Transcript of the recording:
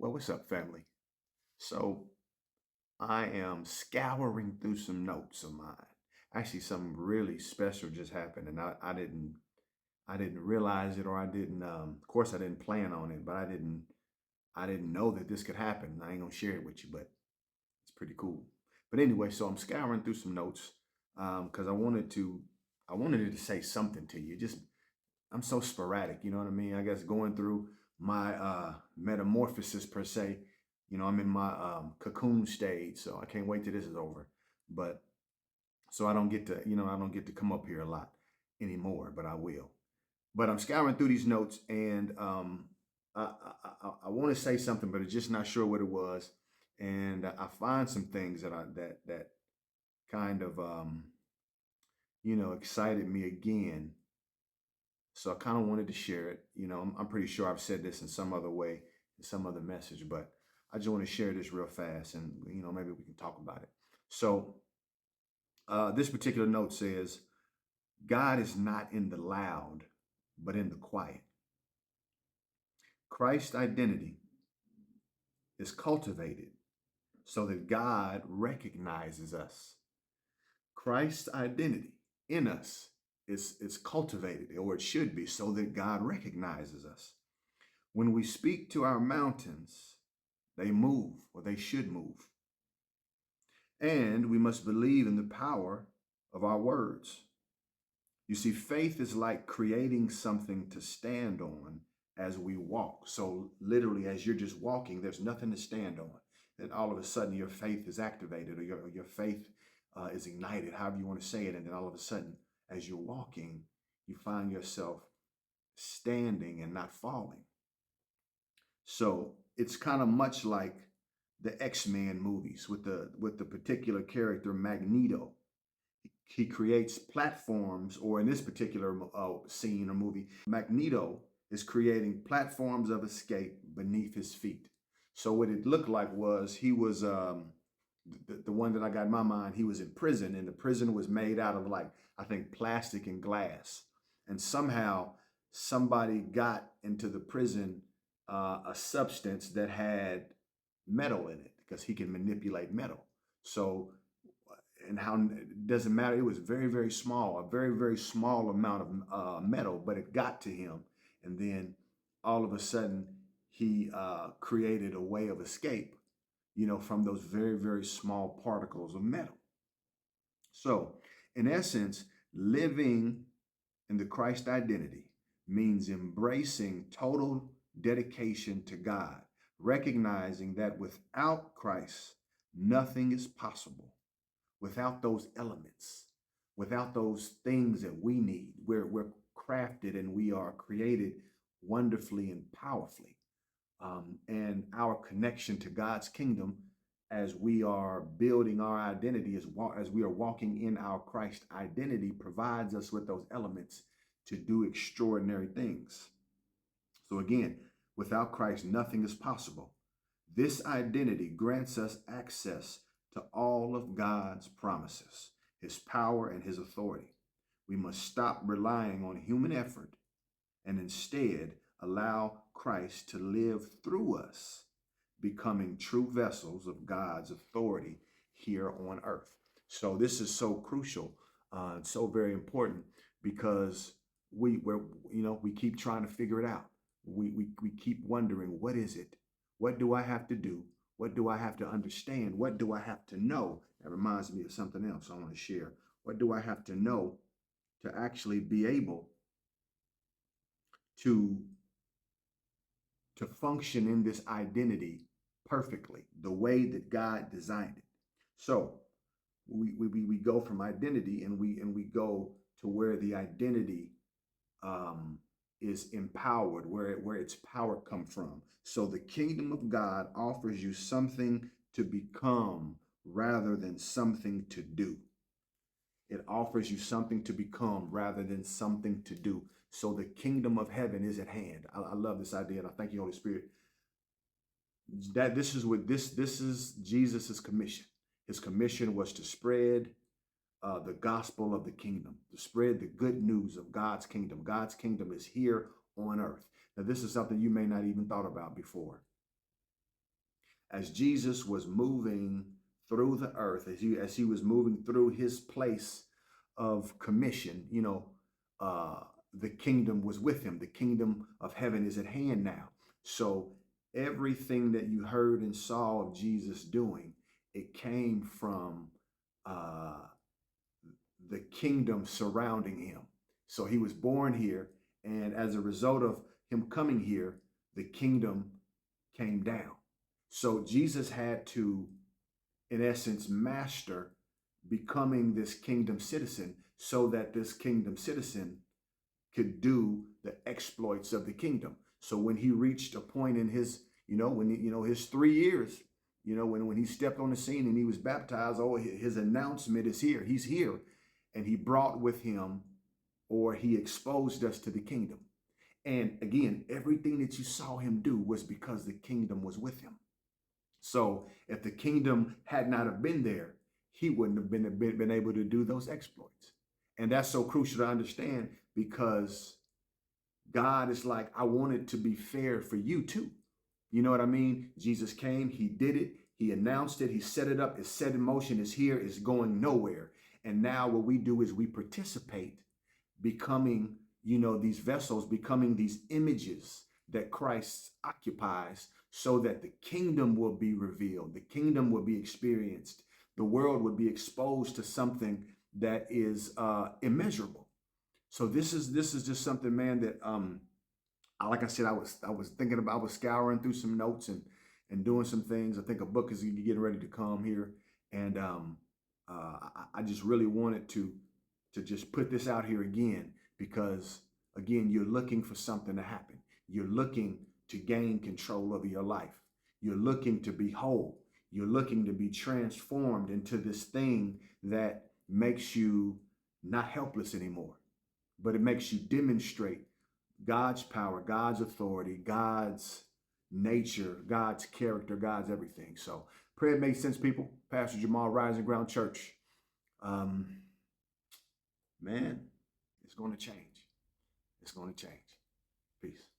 Well, what's up, family? So I am scouring through some notes of mine. Actually, something really special just happened, and I didn't realize it, or I didn't. Of course, I didn't plan on it, but I didn't know that this could happen. I ain't gonna share it with you, but it's pretty cool. But anyway, so I'm scouring through some notes because I wanted it to say something to you. Just I'm so sporadic, you know what I mean? I guess going through my metamorphosis per se, I'm in my cocoon stage, so I can't wait till this is over. But so I don't get to come up here a lot anymore, but I will. But I'm scouring through these notes, and I want to say something, but I'm just not sure what it was. And I find some things that kind of excited me again, so I kind of wanted to share it. I'm pretty sure I've said this in some other way, in some other message, but I just want to share this real fast, and maybe we can talk about it. So this particular note says, God is not in the loud, but in the quiet. Christ's identity is cultivated so that God recognizes us. Christ's identity in us is cultivated, or it should be, so that God recognizes us. When we speak to our mountains, they move, or they should move. And we must believe in the power of our words. You see, faith is like creating something to stand on as we walk. So, literally, as you're just walking, there's nothing to stand on. Then all of a sudden, your faith is activated, or your faith is ignited, however you want to say it. And then all of a sudden, as you're walking, you find yourself standing and not falling. So it's kind of much like the X-Men movies with the particular character Magneto. He creates platforms, or in this particular scene or movie, Magneto is creating platforms of escape beneath his feet. So what it looked like was he was the one that I got in my mind. He was in prison, and the prison was made out of, like, I think, plastic and glass. And somehow somebody got into the prison a substance that had metal in it, because he can manipulate metal. So, and how it doesn't matter. It was very, very small, a very, very small amount of metal, but it got to him. And then all of a sudden, he created a way of escape, from those very, very small particles of metal. So, in essence, living in the Christ identity means embracing total dedication to God, recognizing that without Christ, nothing is possible. Without those elements, without those things that we need, we're crafted and we are created wonderfully and powerfully. And our connection to God's kingdom, as we are building our identity, as we are walking in our Christ identity, provides us with those elements to do extraordinary things. So again, without Christ, nothing is possible. This identity grants us access to all of God's promises, his power, and his authority. We must stop relying on human effort and instead allow Christ to live through us, becoming true vessels of God's authority here on earth. So this is so crucial, so very important, because we keep trying to figure it out. We keep wondering, what is it? What do I have to do? What do I have to understand? What do I have to know? That reminds me of something else I want to share. What do I have to know to actually be able to function in this identity perfectly, the way that God designed it? So we go from identity, and we go to where the identity is empowered, where its power come from. So the kingdom of God offers you something to become rather than something to do. It offers you something to become rather than something to do. So the kingdom of heaven is at hand. I love this idea, and I thank you, Holy Spirit, that this is Jesus's commission. His commission was to spread the gospel of the kingdom, to spread the good news of God's kingdom. God's kingdom is here on earth. Now, this is something you may not even thought about before. as Jesus was moving through the earth, as he was moving through his place of commission, the kingdom was with him. The kingdom of heaven is at hand now. So everything that you heard and saw of Jesus doing, it came from uh, the kingdom surrounding him. So he was born here, and as a result of him coming here, the kingdom came down. So Jesus had to, in essence, master becoming this kingdom citizen so that this kingdom citizen could do the exploits of the kingdom. So when he reached a point in his, his 3 years, when he stepped on the scene and he was baptized, his announcement is here. He's here. And he brought with him, or he exposed us to the kingdom. And again, everything that you saw him do was because the kingdom was with him. So if the kingdom had not have been there, he wouldn't have been able to do those exploits. And that's so crucial to understand, because God is like, I want it to be fair for you too. You know what I mean? Jesus came, he did it, he announced it, he set it up, it's set in motion, it's here, it's going nowhere. And now what we do is we participate, becoming, these vessels, becoming these images that Christ occupies, so that the kingdom will be revealed, the kingdom will be experienced, the world would be exposed to something that is immeasurable. So this is just something, man, that like I said, I was thinking about, I was scouring through some notes and doing some things. I think a book is getting ready to come here, and I just really wanted to just put this out here again, because again, you're looking for something to happen. You're looking to gain control over your life. You're looking to be whole. You're looking to be transformed into this thing that makes you not helpless anymore, but it makes you demonstrate God's power, God's authority, God's nature, God's character, God's everything. So pray it makes sense, people. Pastor Jamal, Rising Ground Church. Man, it's going to change. It's going to change. Peace.